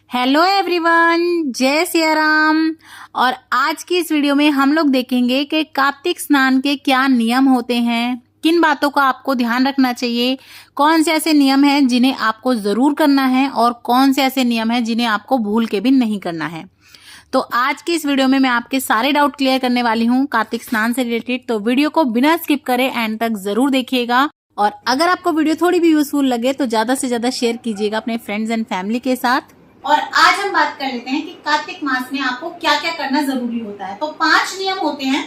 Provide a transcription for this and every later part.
Hello everyone, जय सिया राम। और आज की इस वीडियो में हम लोग देखेंगे कि कार्तिक स्नान के क्या नियम होते हैं, किन बातों का आपको ध्यान रखना चाहिए, कौन से ऐसे नियम हैं जिन्हें आपको जरूर करना है और कौन से ऐसे नियम हैं जिन्हें आपको भूल के भी नहीं करना है। तो आज की इस वीडियो में मैं आपके सारे डाउट क्लियर करने वाली हूँ कार्तिक स्नान से रिलेटेड। तो वीडियो को बिना स्किप करे एंड तक जरूर देखिएगा। और अगर आपको वीडियो थोड़ी भी यूजफुल लगे तो ज्यादा से ज्यादा शेयर कीजिएगा अपने फ्रेंड्स एंड फैमिली के साथ। और आज हम बात कर लेते हैं कि कार्तिक मास में आपको क्या क्या करना जरूरी होता है। तो 5 नियम होते हैं।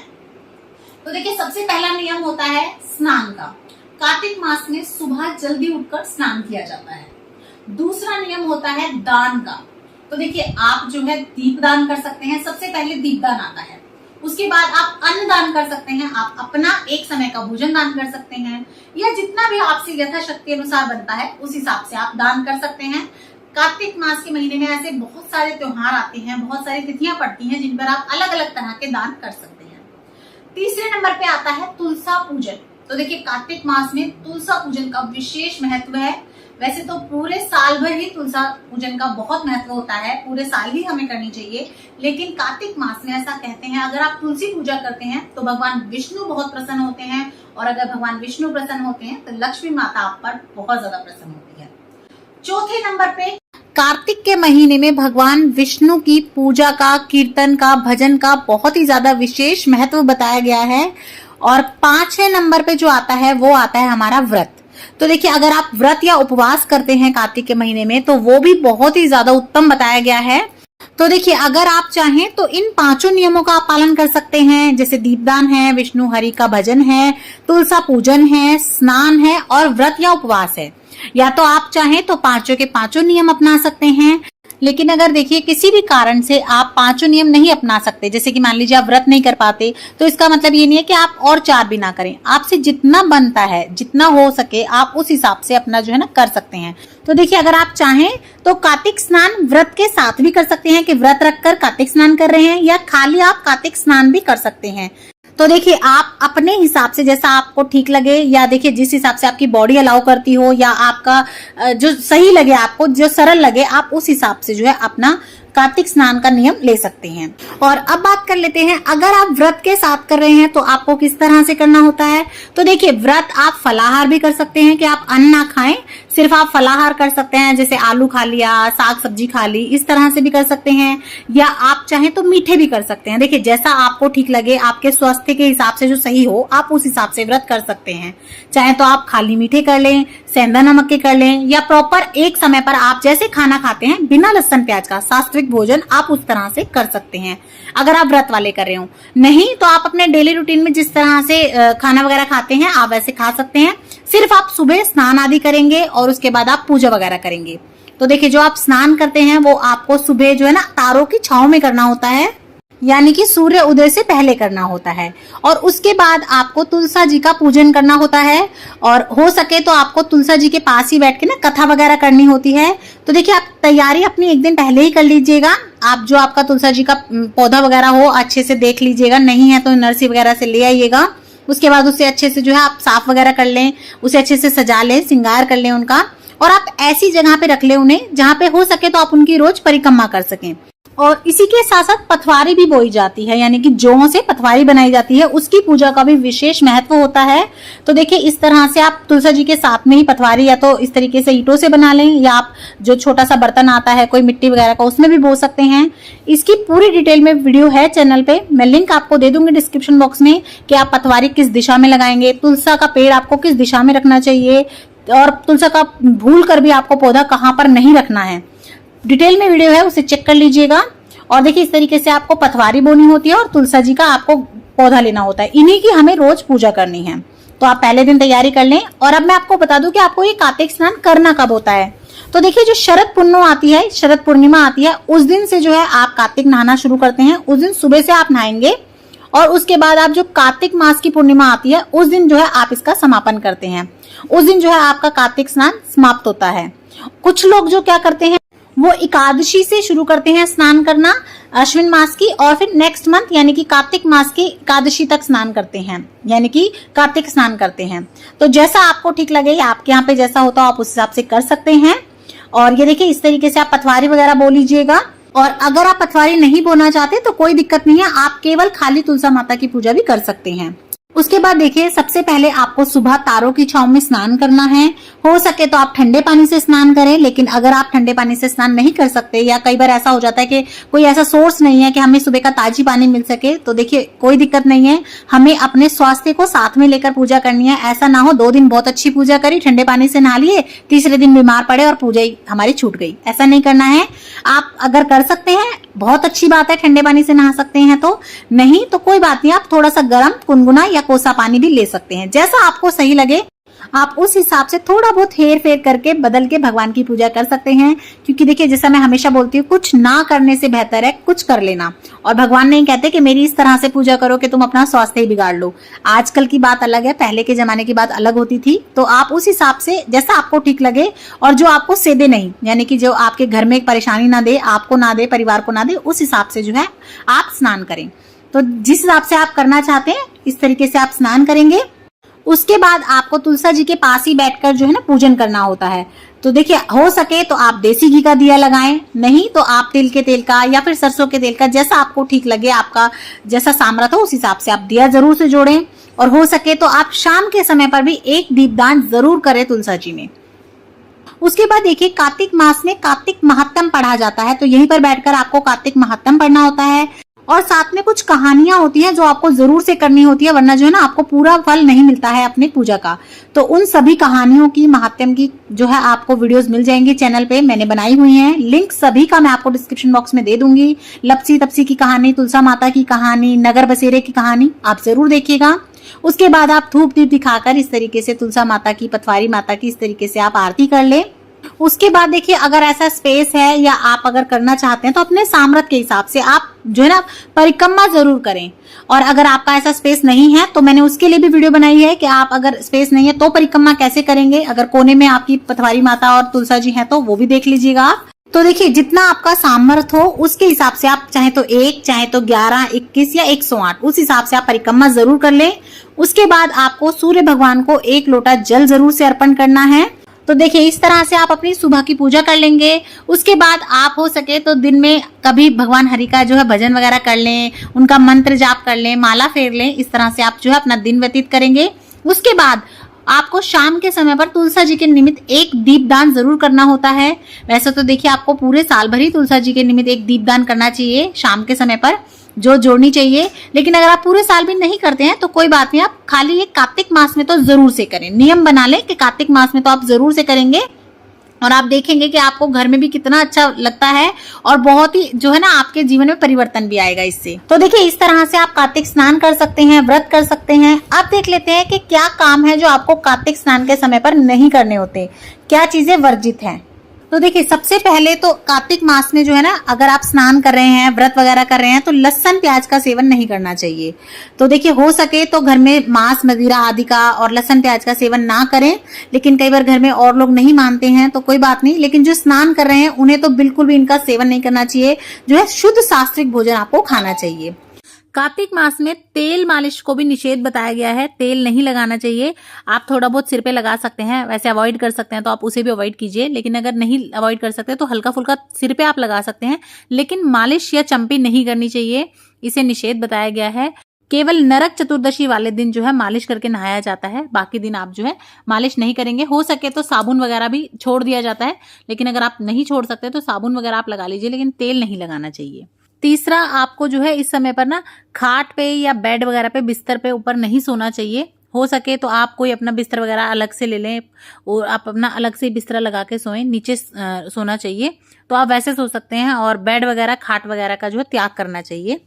तो देखिए, सबसे पहला नियम होता है स्नान का। कार्तिक मास में सुबह जल्दी उठकर स्नान किया जाता है। दूसरा नियम होता है दान का। तो देखिए, आप जो है दीप दान कर सकते हैं। सबसे पहले दीप दान आता है, उसके बाद आप अन्न दान कर सकते हैं। आप अपना एक समय का भोजन दान कर सकते हैं, या जितना भी आपसे यथाशक्ति अनुसार बनता है उस हिसाब से आप दान कर सकते हैं। कार्तिक मास के महीने में ऐसे बहुत सारे त्योहार आते हैं, बहुत सारी तिथियां पड़ती हैं जिन पर आप अलग अलग तरह के दान कर सकते हैं। तीसरे नंबर पे आता है तुलसा पूजन। तो देखिए, कार्तिक मास में तुलसा पूजन का विशेष महत्व है। वैसे तो पूरे साल भर ही तुलसा पूजन का बहुत महत्व होता है, पूरे साल ही हमें करनी चाहिए, लेकिन कार्तिक मास में ऐसा कहते हैं अगर आप तुलसी पूजा करते हैं तो भगवान विष्णु बहुत प्रसन्न होते हैं, और अगर भगवान विष्णु प्रसन्न होते हैं तो लक्ष्मी माता आप पर बहुत ज्यादा प्रसन्न होती है। चौथे नंबर पे कार्तिक के महीने में भगवान विष्णु की पूजा का, कीर्तन का, भजन का बहुत ही ज्यादा विशेष महत्व बताया गया है। और 5वें नंबर पे जो आता है वो आता है हमारा व्रत। तो देखिए, अगर आप व्रत या उपवास करते हैं कार्तिक के महीने में तो वो भी बहुत ही ज्यादा उत्तम बताया गया है। तो देखिए, अगर आप चाहें तो इन 5 नियमों का आप पालन कर सकते हैं, जैसे दीपदान है, विष्णु हरि का भजन है, तुलसा पूजन है, स्नान है और व्रत या उपवास है। या तो आप चाहें तो 5 के 5 नियम अपना सकते हैं। लेकिन अगर देखिए किसी भी कारण से आप 5 नियम नहीं अपना सकते, जैसे कि मान लीजिए आप व्रत नहीं कर पाते, तो इसका मतलब ये नहीं है कि आप और 4 भी ना करें। आपसे जितना बनता है, जितना हो सके, आप उस हिसाब से अपना जो है ना कर सकते हैं। तो देखिए, अगर आप चाहें तो कार्तिक स्नान व्रत के साथ भी कर सकते हैं कि व्रत रखकर कार्तिक स्नान कर रहे हैं, या खाली आप कार्तिक स्नान भी कर सकते हैं। तो देखिए, आप अपने हिसाब से जैसा आपको ठीक लगे, या देखिए जिस हिसाब से आपकी बॉडी अलाउ करती हो, या आपका जो सही लगे, आपको जो सरल लगे, आप उस हिसाब से जो है अपना कार्तिक स्नान का नियम ले सकते हैं। और अब बात कर लेते हैं, अगर आप व्रत के साथ कर रहे हैं तो आपको किस तरह से करना होता है। तो देखिए, व्रत आप फलाहार भी कर सकते हैं कि आप अन्न ना खाएं, सिर्फ आप फलाहार कर सकते हैं, जैसे आलू खा लिया, साग सब्जी खा ली, इस तरह से भी कर सकते हैं। या आप चाहें तो मीठे भी कर सकते हैं। देखिए, जैसा आपको ठीक लगे, आपके स्वास्थ्य के हिसाब से जो सही हो, आप उस हिसाब से व्रत कर सकते हैं। चाहे तो आप खाली मीठे कर लें, सेंधा नमक के कर लें, या प्रॉपर एक समय पर आप जैसे खाना खाते हैं बिना लहसुन प्याज का सात्विक भोजन, आप उस तरह से कर सकते हैं अगर आप व्रत वाले कर रहे हो। नहीं तो आप अपने डेली रूटीन में जिस तरह से खाना वगैरह खाते हैं आप वैसे खा सकते हैं। सिर्फ आप सुबह स्नान आदि करेंगे और उसके बाद आप पूजा वगैरह करेंगे। तो देखिए, जो आप स्नान करते हैं वो आपको सुबह जो है ना तारों की छांव में करना होता है, यानी कि सूर्य उदय से पहले करना होता है। और उसके बाद आपको तुलसा जी का पूजन करना होता है, और हो सके तो आपको तुलसा जी के पास ही बैठ के ना कथा वगैरह करनी होती है। तो देखिए, आप तैयारी अपनी एक दिन पहले ही कर लीजिएगा। आप जो आपका तुलसा जी का पौधा वगैरह हो अच्छे से देख लीजिएगा, नहीं है तो नर्सरी वगैरह से ले आइएगा। उसके बाद उसे अच्छे से जो है आप साफ वगैरह कर लें, उसे अच्छे से सजा लें, श्रृंगार कर लें उनका, और आप ऐसी जगह पे रख लें उन्हें जहां पे हो सके तो आप उनकी रोज परिक्रमा कर सकें। और इसी के साथ साथ पथवारी भी बोई जाती है, यानी कि जौ से पथवारी बनाई जाती है, उसकी पूजा का भी विशेष महत्व होता है। तो देखिए, इस तरह से आप तुलसा जी के साथ में ही पथवारी या तो इस तरीके से ईंटों से बना लें, या आप जो छोटा सा बर्तन आता है कोई मिट्टी वगैरह का, उसमें भी बो सकते हैं। इसकी पूरी डिटेल में वीडियो है चैनल पे, मैं लिंक आपको दे दूंगी डिस्क्रिप्शन बॉक्स में, कि आप पथवारी किस दिशा में लगाएंगे, तुलसा का पेड़ आपको किस दिशा में रखना चाहिए, और तुलसा का भूल कर भी आपको पौधा कहाँ पर नहीं रखना है। डिटेल में वीडियो है, उसे चेक कर लीजिएगा। और देखिए, इस तरीके से आपको पथवारी बोनी होती है और तुलसा जी का आपको पौधा लेना होता है। इन्हीं की हमें रोज पूजा करनी है। तो आप पहले दिन तैयारी कर लें। और अब मैं आपको बता दूं कि आपको ये कार्तिक स्नान करना कब होता है। तो देखिए, जो शरद पूर्णिमा आती है, शरद पूर्णिमा आती है, उस दिन से जो है आप कार्तिक नहाना शुरू करते हैं। उस दिन सुबह से आप नहाएंगे, और उसके बाद आप जो कार्तिक मास की पूर्णिमा आती है उस दिन जो है आप इसका समापन करते हैं। उस दिन जो है आपका कार्तिक स्नान समाप्त होता है। कुछ लोग जो क्या करते हैं, वो एकादशी से शुरू करते हैं स्नान करना अश्विन मास की, और फिर नेक्स्ट मंथ यानी कि कार्तिक मास की एकादशी तक स्नान करते हैं, यानी कि कार्तिक स्नान करते हैं। तो जैसा आपको ठीक लगे, आपके यहाँ पे जैसा होता हो आप उस हिसाब से कर सकते हैं। और ये देखिए इस तरीके से आप पटवारी वगैरह बो लीजिएगा। और अगर आप पटवारी नहीं बोना चाहते तो कोई दिक्कत नहीं है, आप केवल खाली तुलसा माता की पूजा भी कर सकते हैं। उसके बाद देखिए सबसे पहले आपको सुबह तारों की छांव में स्नान करना है। हो सके तो आप ठंडे पानी से स्नान करें, लेकिन अगर आप ठंडे पानी से स्नान नहीं कर सकते या कई बार ऐसा हो जाता है कि कोई ऐसा सोर्स नहीं है कि हमें सुबह का ताजी पानी मिल सके, तो देखिए कोई दिक्कत नहीं है, हमें अपने स्वास्थ्य को साथ में लेकर पूजा करनी है। ऐसा ना हो 2 दिन बहुत अच्छी पूजा करी, ठंडे पानी से नहा लिए, तीसरे दिन बीमार पड़े और पूजा ही हमारी छूट गई। ऐसा नहीं करना है। आप अगर कर सकते हैं बहुत अच्छी बात है, ठंडे पानी से नहा सकते हैं, तो नहीं तो कोई बात नहीं, आप थोड़ा सा गर्म गुनगुना या कोसा पानी भी ले सकते हैं। जैसा आपको सही लगे आप उस हिसाब से थोड़ा बहुत हेर फेर करके बदल के भगवान की पूजा कर सकते हैं। क्योंकि देखिए जैसा मैं हमेशा बोलती हूँ, कुछ ना करने से बेहतर है कुछ कर लेना। और भगवान नहीं कहते कि मेरी इस तरह से पूजा करो कि तुम अपना स्वास्थ्य ही बिगाड़ लो। आजकल की बात अलग है, पहले के जमाने की बात अलग होती थी। तो आप उस हिसाब से जैसा आपको ठीक लगे और जो आपको सेधे नहीं, यानी कि जो आपके घर में एक परेशानी ना दे, आपको ना दे, परिवार को ना दे, उस हिसाब से जो है आप स्नान करें। तो जिस हिसाब से आप करना चाहते हैं इस तरीके से आप स्नान करेंगे। उसके बाद आपको तुलसा जी के पास ही बैठकर जो है ना पूजन करना होता है। तो देखिए हो सके तो आप देसी घी का दिया लगाएं, नहीं तो आप तिल के तेल का या फिर सरसों के तेल का, जैसा आपको ठीक लगे, आपका जैसा सामर्थ्य हो उस हिसाब से आप दिया जरूर से जोड़ें। और हो सके तो आप शाम के समय पर भी एक दीपदान जरूर करें तुलसा जी में। उसके बाद देखिए कार्तिक मास में कार्तिक महात्म पढ़ा जाता है, तो यहीं पर बैठकर आपको कार्तिक महात्म पढ़ना होता है। और साथ में कुछ कहानियां होती हैं जो आपको जरूर से करनी होती है, वरना जो है ना आपको पूरा फल नहीं मिलता है अपने पूजा का। तो उन सभी कहानियों की, महात्म की जो है आपको वीडियोस मिल जाएंगी चैनल पे, मैंने बनाई हुई हैं। लिंक सभी का मैं आपको डिस्क्रिप्शन बॉक्स में दे दूंगी। लपसी तपसी की कहानी, तुलसा माता की कहानी, नगर बसेरे की कहानी आप जरूर देखिएगा। उसके बाद आप धूप दीप दिखाकर इस तरीके से तुलसा माता की, पटवारी माता की इस तरीके से आप आरती कर ले। उसके बाद देखिए अगर ऐसा स्पेस है या आप अगर करना चाहते हैं तो अपने सामर्थ्य के हिसाब से आप जो है ना परिक्रमा जरूर करें। और अगर आपका ऐसा स्पेस नहीं है तो मैंने उसके लिए भी वीडियो बनाई है कि आप अगर स्पेस नहीं है तो परिक्रमा कैसे करेंगे। अगर कोने में आपकी पटवारी माता और तुलसा जी हैं तो वो भी देख लीजिएगा आप। तो देखिए जितना आपका सामर्थ्य हो उसके हिसाब से आप चाहे तो 1, चाहे तो 11, 21 या 108 उस हिसाब से आप परिक्रमा जरूर कर लें। उसके बाद आपको सूर्य भगवान को 1 लोटा जल जरूर से अर्पण करना है। तो देखिए इस तरह से आप अपनी सुबह की पूजा कर लेंगे। उसके बाद आप हो सके तो दिन में कभी भगवान हरि का जो है भजन वगैरह कर लें, उनका मंत्र जाप कर लें, माला फेर लें। इस तरह से आप जो है अपना दिन व्यतीत करेंगे। उसके बाद आपको शाम के समय पर तुलसा जी के निमित्त एक दीपदान जरूर करना होता है। वैसे तो देखिए आपको पूरे साल भर ही तुलसा जी के निमित्त एक दीपदान करना चाहिए शाम के समय पर, जो जोड़नी चाहिए। लेकिन अगर आप पूरे साल भी नहीं करते हैं तो कोई बात नहीं, आप खाली ये कार्तिक मास में तो जरूर से करें। नियम बना लें कि कार्तिक मास में तो आप जरूर से करेंगे। और आप देखेंगे कि आपको घर में भी कितना अच्छा लगता है और बहुत ही जो है ना आपके जीवन में परिवर्तन भी आएगा इससे। तो देखिए इस तरह से आप कार्तिक स्नान कर सकते हैं, व्रत कर सकते हैं। अब देख लेते हैं कि क्या काम है जो आपको कार्तिक स्नान के समय पर नहीं करने होते, क्या चीजें वर्जित हैं। तो देखिए सबसे पहले तो कार्तिक मास में जो है ना अगर आप स्नान कर रहे हैं, व्रत वगैरह कर रहे हैं तो लहसुन प्याज का सेवन नहीं करना चाहिए। तो देखिए हो सके तो घर में मांस मदिरा आदि का और लहसुन प्याज का सेवन ना करें। लेकिन कई बार घर में और लोग नहीं मानते हैं तो कोई बात नहीं, लेकिन जो स्नान कर रहे हैं उन्हें तो बिल्कुल भी इनका सेवन नहीं करना चाहिए। जो है शुद्ध सात्विक भोजन आपको खाना चाहिए। कार्तिक मास में तेल मालिश को भी निषेध बताया गया है, तेल नहीं लगाना चाहिए। आप थोड़ा बहुत सिर पे लगा सकते हैं, वैसे अवॉइड कर सकते हैं तो आप उसे भी अवॉइड कीजिए। लेकिन अगर नहीं अवॉइड कर सकते तो हल्का फुल्का सिर पे आप लगा सकते हैं, लेकिन मालिश या चंपी नहीं करनी चाहिए, इसे निषेध बताया गया है। केवल नरक चतुर्दशी वाले दिन जो है मालिश करके नहाया जाता है, बाकी दिन आप जो है मालिश नहीं करेंगे। हो सके तो साबुन वगैरह भी छोड़ दिया जाता है, लेकिन अगर आप नहीं छोड़ सकते तो साबुन वगैरह आप लगा लीजिए, लेकिन तेल नहीं लगाना चाहिए। तीसरा, आपको जो है इस समय पर ना खाट पे या बेड वगैरह पे, बिस्तर पे ऊपर नहीं सोना चाहिए। हो सके तो आप कोई अपना बिस्तर वगैरह अलग से ले लें और आप अपना अलग से बिस्तरा लगा के सोएं, नीचे सोना चाहिए तो आप वैसे सो सकते हैं। और बेड वगैरह, खाट वगैरह का जो है त्याग करना चाहिए।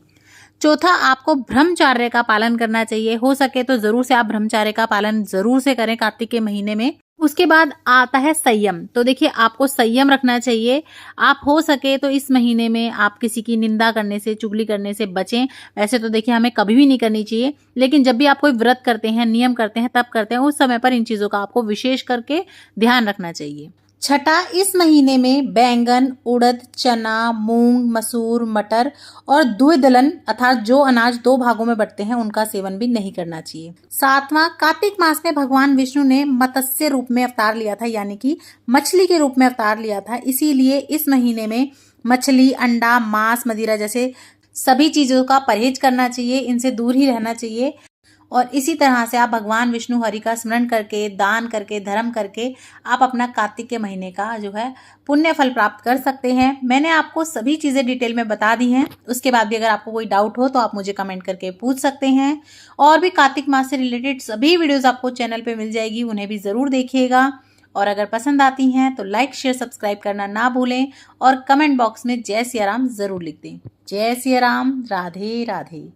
चौथा, आपको ब्रह्मचार्य का पालन करना चाहिए। हो सके तो जरूर से आप ब्रह्मचार्य का पालन जरूर से करें कार्तिक के महीने में। उसके बाद आता है संयम। तो देखिए आपको संयम रखना चाहिए। आप हो सके तो इस महीने में आप किसी की निंदा करने से, चुगली करने से बचें। वैसे तो देखिए हमें कभी भी नहीं करनी चाहिए, लेकिन जब भी आप कोई व्रत करते हैं, नियम करते हैं, तब करते हैं, उस समय पर इन चीजों का आपको विशेष करके ध्यान रखना चाहिए। छठा, इस महीने में बैंगन, उड़द, चना, मूंग, मसूर, मटर और द्विदलन अर्थात जो अनाज दो भागों में बंटते हैं उनका सेवन भी नहीं करना चाहिए। सातवां, कार्तिक मास में भगवान विष्णु ने मत्स्य रूप में अवतार लिया था, यानी कि मछली के रूप में अवतार लिया था। इसीलिए इस महीने में मछली, अंडा, मांस, मदिरा जैसे सभी चीजों का परहेज करना चाहिए, इनसे दूर ही रहना चाहिए। और इसी तरह से आप भगवान विष्णु हरि का स्मरण करके, दान करके, धर्म करके आप अपना कार्तिक के महीने का जो है पुण्य फल प्राप्त कर सकते हैं। मैंने आपको सभी चीज़ें डिटेल में बता दी हैं। उसके बाद भी अगर आपको कोई डाउट हो तो आप मुझे कमेंट करके पूछ सकते हैं। और भी कार्तिक मास से रिलेटेड सभी वीडियोज़ आपको चैनल पर मिल जाएगी, उन्हें भी ज़रूर देखिएगा। और अगर पसंद आती हैं तो लाइक, शेयर, सब्सक्राइब करना ना भूलें और कमेंट बॉक्स में जय सिया राम ज़रूर लिख दें। जय सिया राम। राधे राधे।